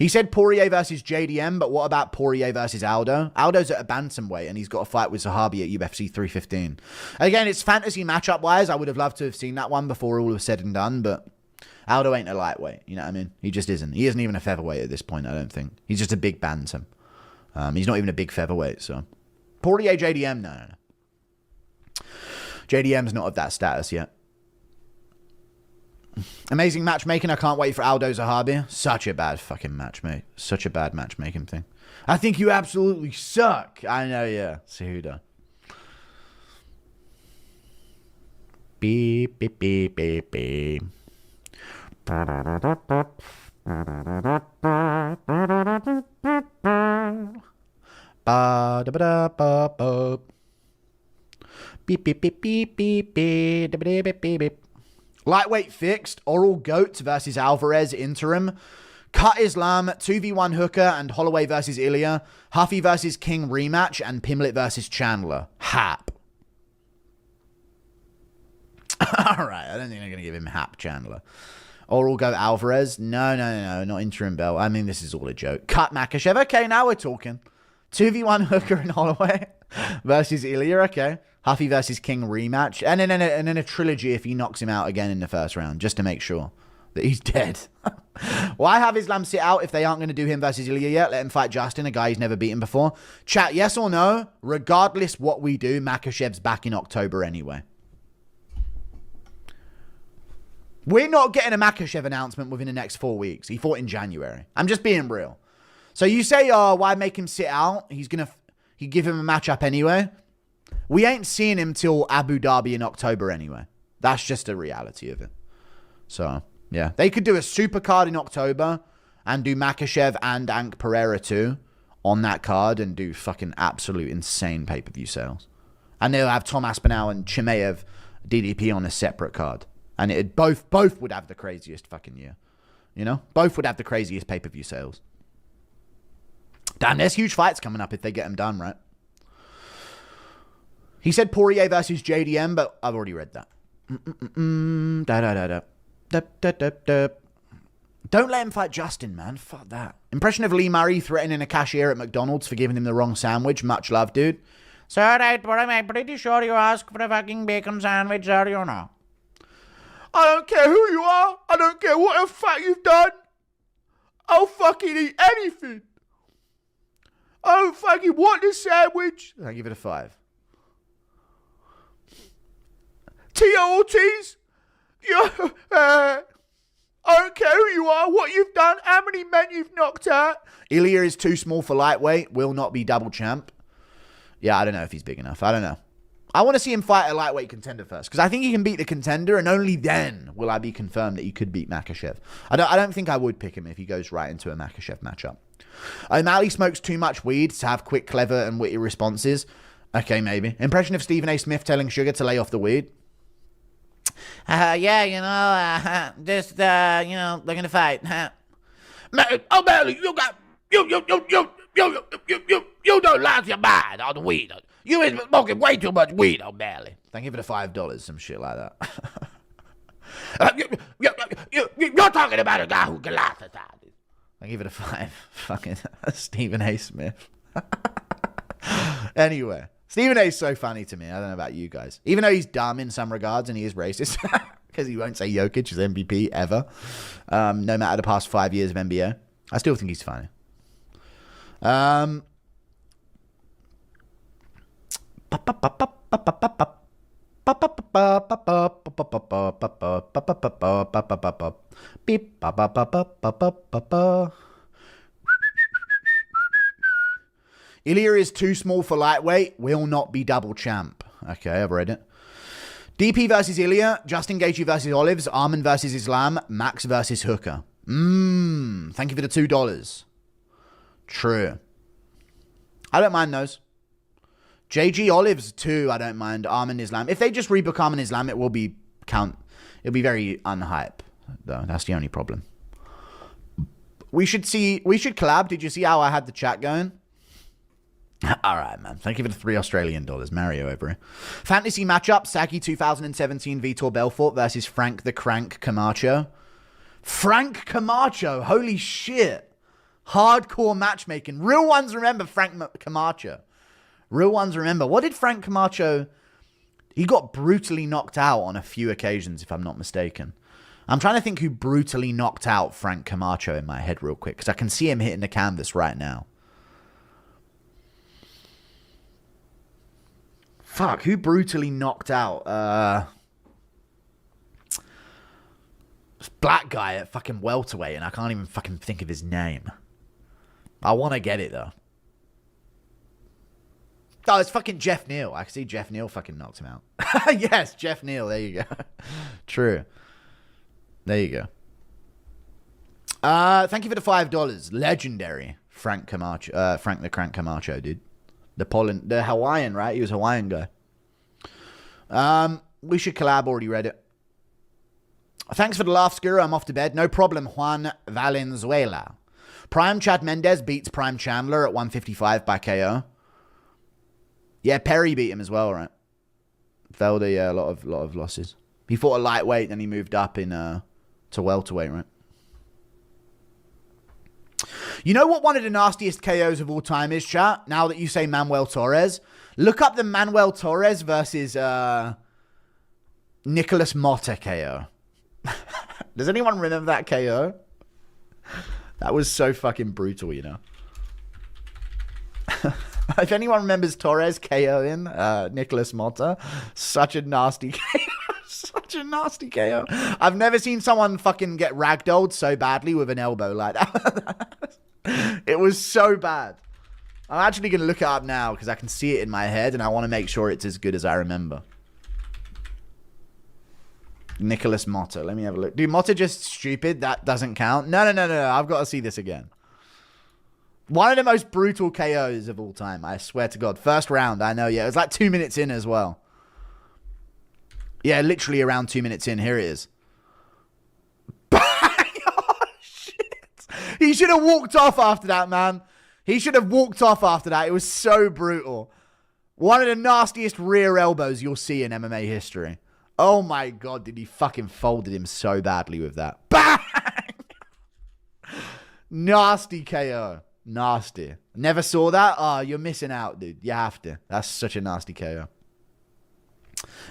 He said Poirier versus JDM, but what about Poirier versus Aldo? Aldo's at a bantamweight, and he's got a fight with Zahabi at UFC 315. Again, it's fantasy matchup-wise. I would have loved to have seen that one before all was said and done, but Aldo ain't a lightweight. You know what I mean? He just isn't. He isn't even a featherweight at this point, I don't think. He's just a big bantam. He's not even a big featherweight, so... Poirier, JDM, no. JDM's not of that status yet. Amazing matchmaking. I can't wait for Aldo Zahabi. Such a bad fucking match, mate. Such a bad matchmaking thing. I think you absolutely suck. I know, yeah. Cejudo. Beep, beep, beep, beep, beep. Beep, beep, beep, beep, beep, beep, beep, beep, beep. Lightweight fixed. Oral Goat versus Alvarez interim. Cut Islam, 2v1 Hooker and Holloway versus Ilia. Huffy versus King rematch. And Pimlet versus Chandler. Hap. Alright, I don't think they're going to give him Hap Chandler. Oral Goat Alvarez. No, not interim belt. I mean, this is all a joke. Cut Makhachev. Okay, now we're talking. 2v1 Hooker and Holloway versus Ilia. Okay. Huffy versus King rematch. And then a trilogy if he knocks him out again in the first round, just to make sure that he's dead. Why have Islam sit out if they aren't going to do him versus Ilia yet? Let him fight Justin, a guy he's never beaten before. Chat, yes or no? Regardless what we do, Makhachev's back in October anyway. We're not getting a Makhachev announcement within the next 4 weeks. He fought in January. I'm just being real. So you say, oh, why make him sit out? He'd give him a matchup anyway. We ain't seeing him till Abu Dhabi in October anyway. That's just the reality of it. So, yeah. They could do a super card in October and do Makhachev and Ank Pereira too on that card and do fucking absolute insane pay-per-view sales. And they'll have Tom Aspinall and Chimaev DDP on a separate card. And it both would have the craziest fucking year. You know? Both would have the craziest pay-per-view sales. Damn, there's huge fights coming up if they get them done, right? He said Poirier versus JDM, but I've already read that. Don't let him fight Justin, man. Fuck that. Impression of Lee Murray threatening a cashier at McDonald's for giving him the wrong sandwich. Much love, dude. Sir, I'm pretty sure you asked for a fucking bacon sandwich, are you or not? I don't care who you are. I don't care what the fuck you've done. I'll fucking eat anything. I don't fucking want this sandwich. I give it a 5. T.O. Ortiz, I don't care who you are, what you've done, how many men you've knocked out. Ilia is too small for lightweight, will not be double champ. Yeah, I don't know if he's big enough. I don't know. I want to see him fight a lightweight contender first, because I think he can beat the contender, and only then will I be confirmed that he could beat Makhachev. I don't think I would pick him if he goes right into a Makhachev matchup. O'Malley smokes too much weed to have quick, clever, and witty responses. Okay, maybe. Impression of Stephen A. Smith telling Sugar to lay off the weed. Yeah, you know, they're gonna fight. O'Malley, you don't lost your mind on the weed. You been smoking way too much weed, O'Malley. Thank you for the $5, some shit like that. You're talking about a guy who can laugh at that. I give it a 5. Fucking Stephen A. Smith. Anyway, Stephen A. is so funny to me. I don't know about you guys. Even though he's dumb in some regards and he is racist, because he won't say Jokic is MVP ever, no matter the past 5 years of NBA, I still think he's funny. Ilia is too small for lightweight, will not be double champ. Okay, I've read it. DP versus Ilia, Justin Gaethje versus Olives, Arman versus Islam, Max versus Hooker. Thank you for the $2. True. I don't mind those. JG Olives too, I don't mind. Arman Islam. If they just rebook Arman Islam, it will be it'll be very unhype, though. That's the only problem. We should collab. Did you see how I had the chat going? All right, man. Thank you for the $3 Australian. Mario over here. Fantasy matchup. Saki 2017 Vitor Belfort versus Frank the Crank Camacho. Frank Camacho. Holy shit. Hardcore matchmaking. Real ones remember Frank Camacho. Real ones remember. What did Frank Camacho... He got brutally knocked out on a few occasions, if I'm not mistaken. I'm trying to think who brutally knocked out Frank Camacho in my head real quick, because I can see him hitting the canvas right now. Fuck, who brutally knocked out? This black guy at fucking welterweight, and I can't even fucking think of his name. I want to get it, though. Oh, it's fucking Jeff Neal. I can see Jeff Neal fucking knocked him out. Yes, Jeff Neal. There you go. True. There you go. Thank you for the $5. Legendary Frank Camacho. Frank the Crank Camacho, dude. The Hawaiian, right? He was a Hawaiian guy. We should collab. Already read it. Thanks for the laugh, Skura. I'm off to bed. No problem, Juan Valenzuela. Prime Chad Mendez beats Prime Chandler at 155 by KO. Yeah, Perry beat him as well, right? Felder, yeah, a lot of losses. He fought a lightweight, then he moved up in to welterweight, right? You know what one of the nastiest KOs of all time is, chat? Now that you say Manuel Torres, look up the Manuel Torres versus Nicholas Motta KO. Does anyone remember that KO? That was so fucking brutal, you know. If anyone remembers Torres KOing Nicholas Motta, such a nasty KO. Such a nasty KO. I've never seen someone fucking get ragdolled so badly with an elbow like that. It was so bad. I'm actually going to look it up now because I can see it in my head and I want to make sure it's as good as I remember. Nicholas Motta. Let me have a look. Dude, Motta just stupid? That doesn't count? No. I've got to see this again. One of the most brutal KOs of all time. I swear to God. First round, I know. Yeah, it was like 2 minutes in as well. Yeah, literally around 2 minutes in. Here it is. Oh, shit. He should have walked off after that, man. He should have walked off after that. It was so brutal. One of the nastiest rear elbows you'll see in MMA history. Oh my God, did he fucking folded him so badly with that. Bang! Nasty KO. Nasty. Never saw that? Oh, you're missing out, dude. You have to. That's such a nasty KO.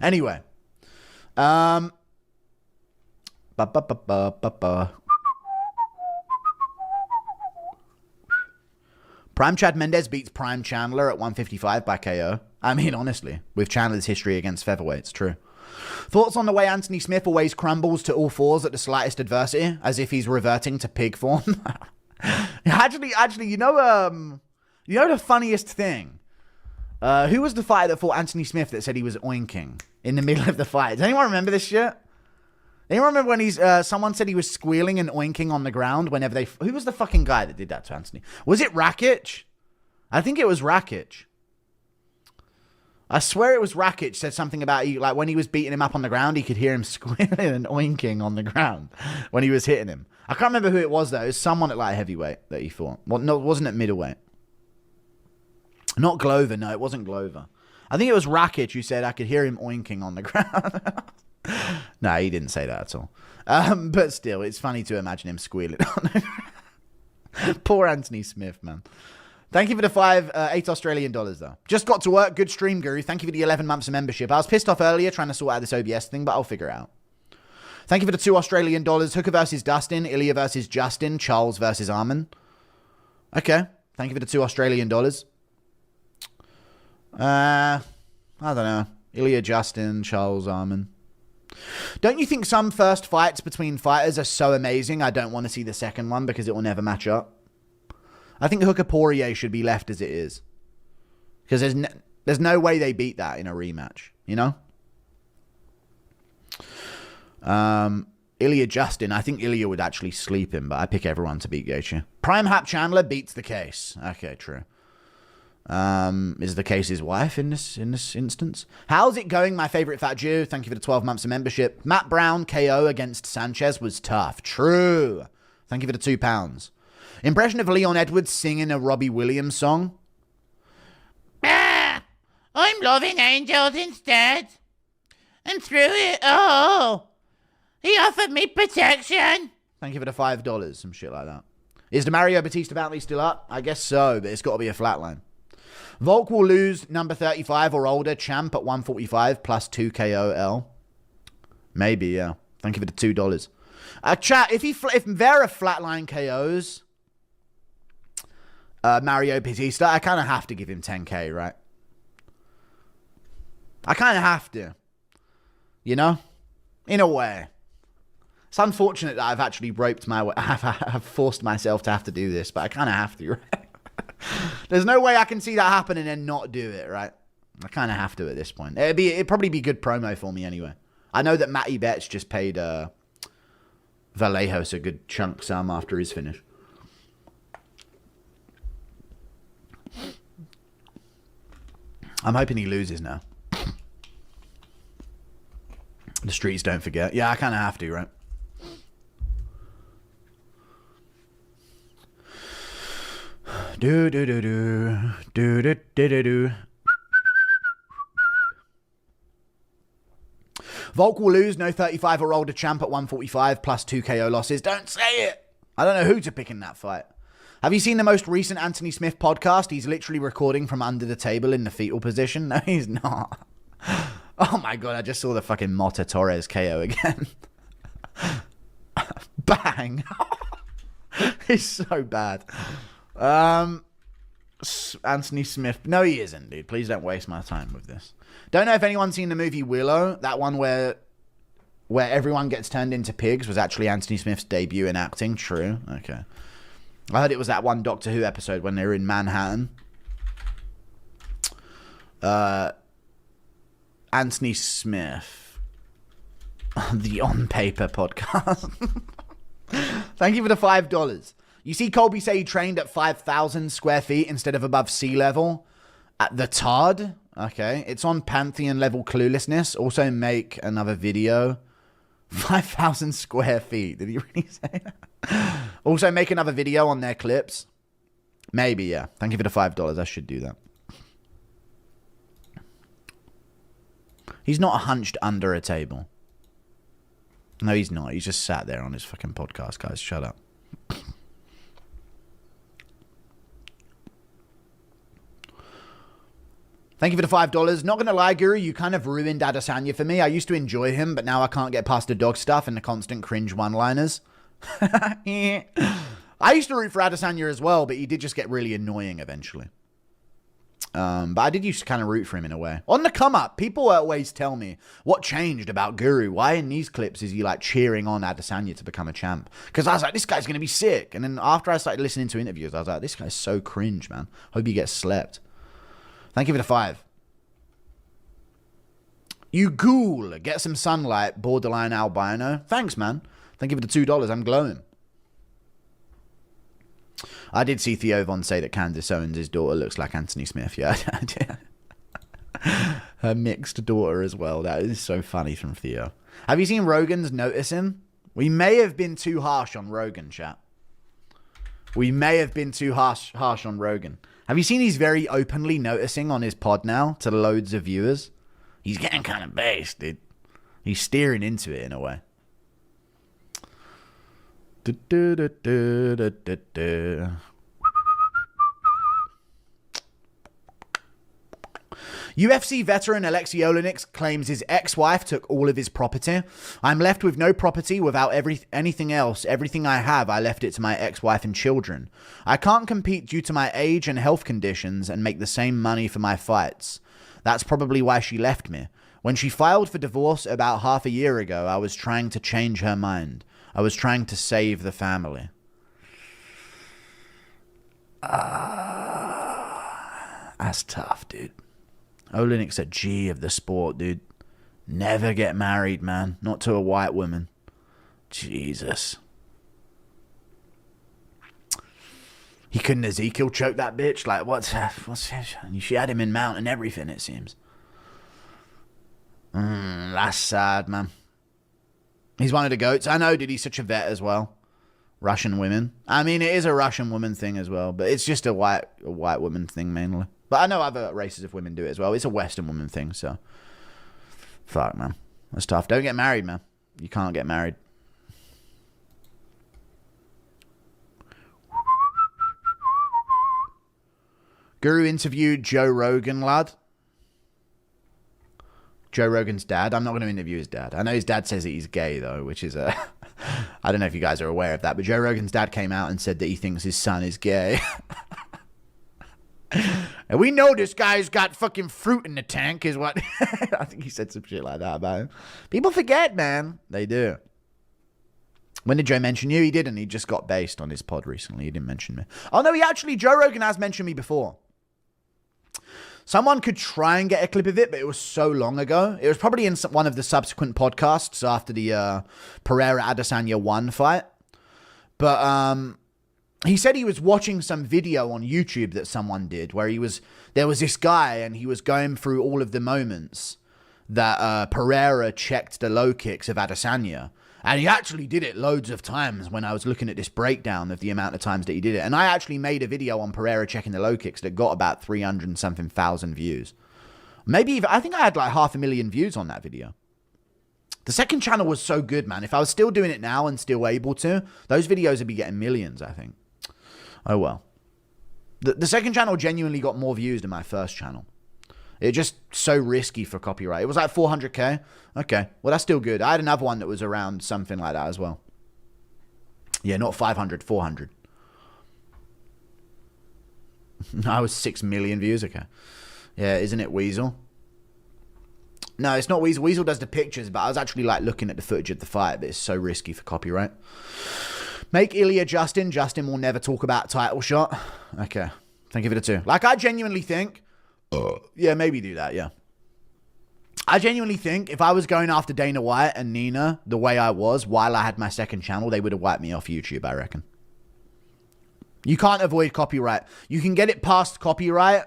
Anyway. Prime Chad Mendez beats Prime Chandler at 155 by KO. I mean, honestly, with Chandler's history against featherweights, true. Thoughts on the way Anthony Smith always crumbles to all fours at the slightest adversity, as if he's reverting to pig form? Actually, you know the funniest thing? Who was the fighter that fought Anthony Smith that said he was oinking in the middle of the fight? Does anyone remember this shit? Anyone remember when someone said he was squealing and oinking on the ground whenever they... Who was the fucking guy that did that to Anthony? Was it Rakic? I think it was Rakic. I swear it was Rakic said something about like when he was beating him up on the ground, he could hear him squealing and oinking on the ground when he was hitting him. I can't remember who it was though. It was someone at like heavyweight that he fought. Well, no, it wasn't at middleweight. Not Glover. No, it wasn't Glover. I think it was Rakic who said I could hear him oinking on the ground. No, he didn't say that at all. But still, it's funny to imagine him squealing on it. Poor Anthony Smith, man. Thank you for the 8 Australian dollars, though. Just got to work. Good stream, Guru. Thank you for the 11 months of membership. I was pissed off earlier trying to sort out this OBS thing, but I'll figure it out. Thank you for the 2 Australian dollars. Hooker versus Dustin. Ilia versus Justin. Charles versus Armin. Okay. Thank you for the 2 Australian dollars. I don't know. Ilia, Justin, Charles, Armin. Don't you think some first fights between fighters are so amazing I don't want to see the second one because it will never match up? I think Hooker Poirier should be left as it is. Because there's no way they beat that in a rematch, you know? Ilia Justin, I think Ilia would actually sleep him, but I pick everyone to beat Gaethje. Prime Hap Chandler beats the case. Okay, true. Is the case his wife in this instance? How's it going, my favorite fat Jew? Thank you for the 12 months of membership. Matt Brown KO against Sanchez was tough. True. Thank you for the £2. Impression of Leon Edwards singing a Robbie Williams song. I'm loving angels instead. And through it all, he offered me protection. Thank you for the $5. Some shit like that. Is the Mario Batista bounty still up? I guess so, but it's got to be a flatline. Volk will lose number 35 or older champ at 145 plus 2 KOL. Maybe, yeah. Thank you for the $2. Chat, if Vera flatline KOs Mario Batista, I kind of have to give him 10K, right? I kind of have to. You know? In a way. It's unfortunate that I've actually roped my way. I've forced myself to have to do this, but I kind of have to, right? There's no way I can see that happen and then not do it, right? I kind of have to at this point. It'd probably be good promo for me anyway. I know that Matty Betts just paid Vallejos a good chunk sum after his finish. I'm hoping he loses now. The streets don't forget. Yeah, I kind of have to, right? Do do do do do do do do do. Volk will lose. No 35 or older champ at 145 plus 2 KO losses. Don't say it. I don't know who to pick in that fight. Have you seen the most recent Anthony Smith podcast? He's literally recording from under the table in the fetal position. No, he's not. Oh my God, I just saw the fucking Mota Torres KO again. Bang. He's so bad. Anthony Smith. No, he isn't, dude. Please don't waste my time with this. Don't know if anyone's seen the movie Willow. That one where everyone gets turned into pigs was actually Anthony Smith's debut in acting. True. Okay. I heard it was that one Doctor Who episode when they were in Manhattan. Anthony Smith. The On Paper podcast. Thank you for the $5. You see Colby say he trained at 5,000 square feet instead of above sea level at the TARD. Okay. It's on Pantheon level cluelessness. Also make another video. 5,000 square feet. Did he really say that? Also make another video on their clips. Maybe, yeah. Thank you for the $5. I should do that. He's not hunched under a table. No, he's not. He's just sat there on his fucking podcast, guys. Shut up. Thank you for the $5. Not going to lie, Guru, you kind of ruined Adesanya for me. I used to enjoy him, but now I can't get past the dog stuff and the constant cringe one-liners. I used to root for Adesanya as well, but he did just get really annoying eventually. But I did used to kind of root for him in a way. On the come up, people always tell me what changed about Guru. Why in these clips is he like cheering on Adesanya to become a champ? Because I was like, this guy's going to be sick. And then after I started listening to interviews, I was like, this guy's so cringe, man. Hope he gets slept. Thank you for the 5. You ghoul. Get some sunlight. Borderline albino. Thanks, man. Thank you for the $2. I'm glowing. I did see Theo Von say that Candace Owens' daughter looks like Anthony Smith. Yeah. Her mixed daughter as well. That is so funny from Theo. Have you seen Rogan's noticing? We may have been too harsh on Rogan, chat. We may have been too harsh on Rogan. Have you seen he's very openly noticing on his pod now to loads of viewers? He's getting kind of based, dude. He's steering into it in a way. UFC veteran Alexei Oleinik claims his ex-wife took all of his property. I'm left with no property without anything else. Everything I have, I left it to my ex-wife and children. I can't compete due to my age and health conditions and make the same money for my fights. That's probably why she left me. When she filed for divorce about half a year ago, I was trying to change her mind. I was trying to save the family. That's tough, dude. Oleinik's a G of the sport, dude. Never get married, man. Not to a white woman. Jesus. He couldn't Ezekiel choke that bitch? Like, what's she had him in mount and everything, it seems. That's sad, man. He's one of the GOATs. I know, dude, he's such a vet as well. Russian women. I mean, it is a Russian woman thing as well, but it's just a white woman thing mainly. But I know other races of women do it as well. It's a Western woman thing, so. Fuck, man. That's tough. Don't get married, man. You can't get married. Guru interviewed Joe Rogan, lad. Joe Rogan's dad. I'm not going to interview his dad. I know his dad says that he's gay, though, which is a... I don't know if you guys are aware of that, but Joe Rogan's dad came out and said that he thinks his son is gay. And we know this guy's got fucking fruit in the tank, is what... I think he said some shit like that about him. People forget, man. They do. When did Joe mention you? He didn't. He just got based on his pod recently. He didn't mention me. Oh, no, Joe Rogan has mentioned me before. Someone could try and get a clip of it, but it was so long ago. It was probably in one of the subsequent podcasts after the Pereira-Adesanya 1 fight. But he said he was watching some video on YouTube that someone did where there was this guy and he was going through all of the moments that Pereira checked the low kicks of Adesanya. And he actually did it loads of times when I was looking at this breakdown of the amount of times that he did it. And I actually made a video on Pereira checking the low kicks that got about 300 and something thousand views. Maybe even, I think I had like 500,000 views on that video. The second channel was so good, man. If I was still doing it now and still able to, those videos would be getting millions, I think. Oh, well. The second channel genuinely got more views than my first channel. It's just so risky for copyright. It was like 400k. Okay. Well, that's still good. I had another one that was around something like that as well. Yeah, not 500, 400. I was 6 million views. Okay. Yeah, isn't it Weasel? No, it's not Weasel. Weasel does the pictures, but I was actually like looking at the footage of the fight, but it's so risky for copyright. Make Ilia Justin. Justin will never talk about title shot. Okay. Thank you for the 2. Like, I genuinely think... yeah, maybe do that, yeah. I genuinely think if I was going after Dana White and Nina the way I was while I had my second channel, they would have wiped me off YouTube, I reckon. You can't avoid copyright. You can get it past copyright,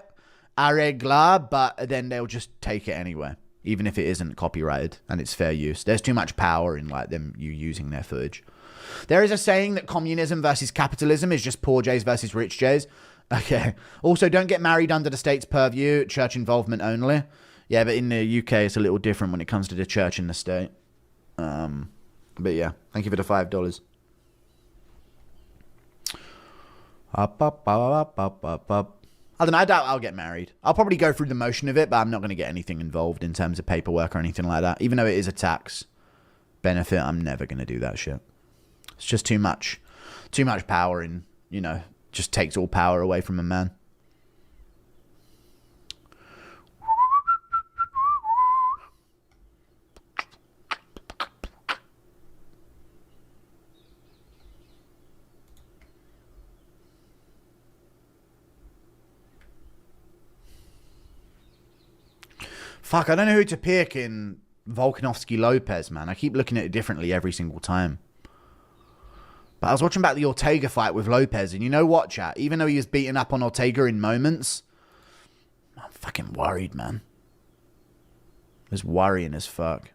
arregla, but then they'll just take it anyway, even if it isn't copyrighted and it's fair use. There's too much power in like you using their footage. There is a saying that communism versus capitalism is just poor Jays versus rich Jays. Okay. Also, don't get married under the state's purview. Church involvement only. Yeah, but in the UK, it's a little different when it comes to the church and the state. But yeah, thank you for the $5. I don't know. I doubt I'll get married. I'll probably go through the motion of it, but I'm not going to get anything involved in terms of paperwork or anything like that. Even though it is a tax benefit, I'm never going to do that shit. It's just too much power in, just takes all power away from a man. Fuck, I don't know who to pick in Volkanovski Lopez, man. I keep looking at it differently every single time. But I was watching back the Ortega fight with Lopez, and you know what, chat? Even though he was beating up on Ortega in moments, I'm fucking worried, man. It's worrying as fuck.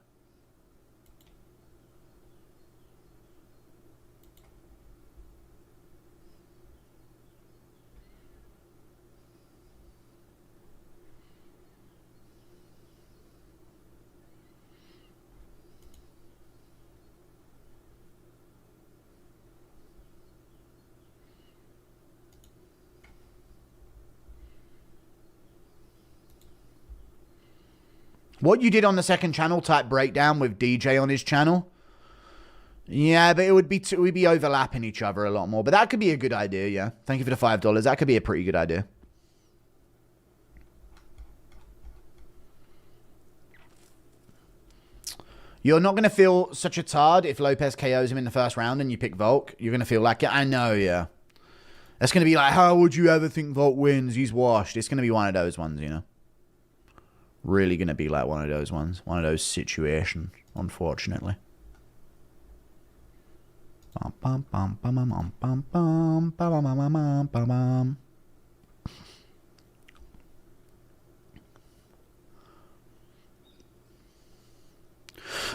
What you did on the second channel type breakdown with DJ on his channel. Yeah, but it would be overlapping each other a lot more. But that could be a good idea, yeah. Thank you for the $5. That could be a pretty good idea. You're not going to feel such a tard if Lopez KOs him in the first round and you pick Volk. You're going to feel like, I know, yeah. That's going to be like, how would you ever think Volk wins? He's washed. It's going to be one of those ones, Really going to be like one of those ones. One of those situations, unfortunately. A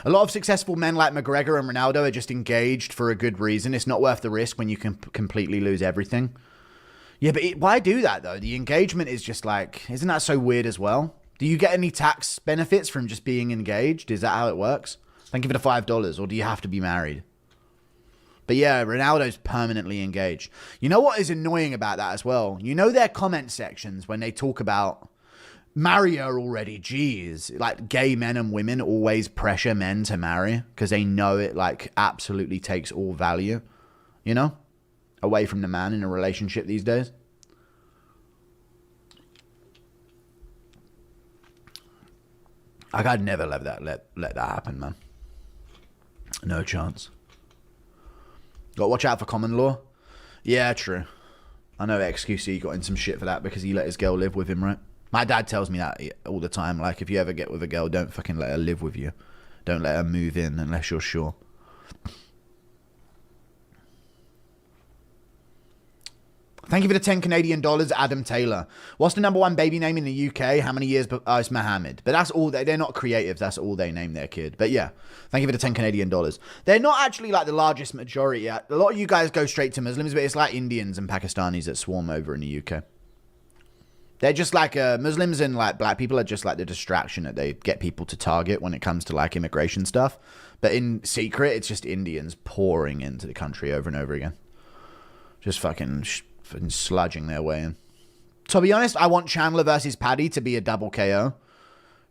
lot of successful men like McGregor and Ronaldo are just engaged for a good reason. It's not worth the risk when you can completely lose everything. Yeah, but why do that, though? The engagement is just like... Isn't that so weird as well? Do you get any tax benefits from just being engaged? Is that how it works? Thank you for the $5. Or do you have to be married? But yeah, Ronaldo's permanently engaged. You know what is annoying about that as well? You know their comment sections when they talk about marry her already, jeez. Like gay men and women always pressure men to marry because they know it like absolutely takes all value, you know, away from the man in a relationship these days. Like I'd never let that happen, man. No chance. Got to watch out for common law. Yeah, true. I know XQC got in some shit for that because he let his girl live with him, right? My dad tells me that all the time. Like, if you ever get with a girl, don't fucking let her live with you. Don't let her move in unless you're sure. Thank you for the 10 Canadian dollars, Adam Taylor. What's the number one baby name in the UK? How many years? It's Mohammed. But that's all. They're not creative. That's all they name their kid. But yeah, thank you for the 10 Canadian dollars. They're not actually like the largest majority. A lot of you guys go straight to Muslims, but it's like Indians and Pakistanis that swarm over in the UK. They're just like Muslims and like black people are just like the distraction that they get people to target when it comes to like immigration stuff. But in secret, it's just Indians pouring into the country over and over again. Just fucking sludging their way in. To be honest, I want Chandler versus Paddy to be a double KO.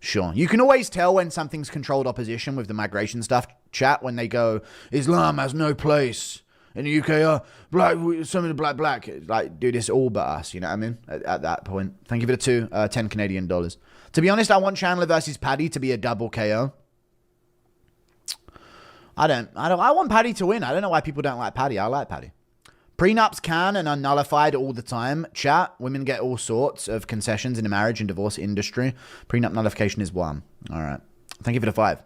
Sure. You can always tell when something's controlled opposition with the migration stuff chat when they go, Islam has no place in the UK. Black, some of the black. Like, dude, it's all but us. You know what I mean? At that point. Thank you for the 10 Canadian dollars. To be honest, I want Chandler versus Paddy to be a double KO. I want Paddy to win. I don't know why people don't like Paddy. I like Paddy. Prenups can and are nullified all the time. Chat, women get all sorts of concessions in the marriage and divorce industry. Prenup nullification is one. All right. Thank you for the 5.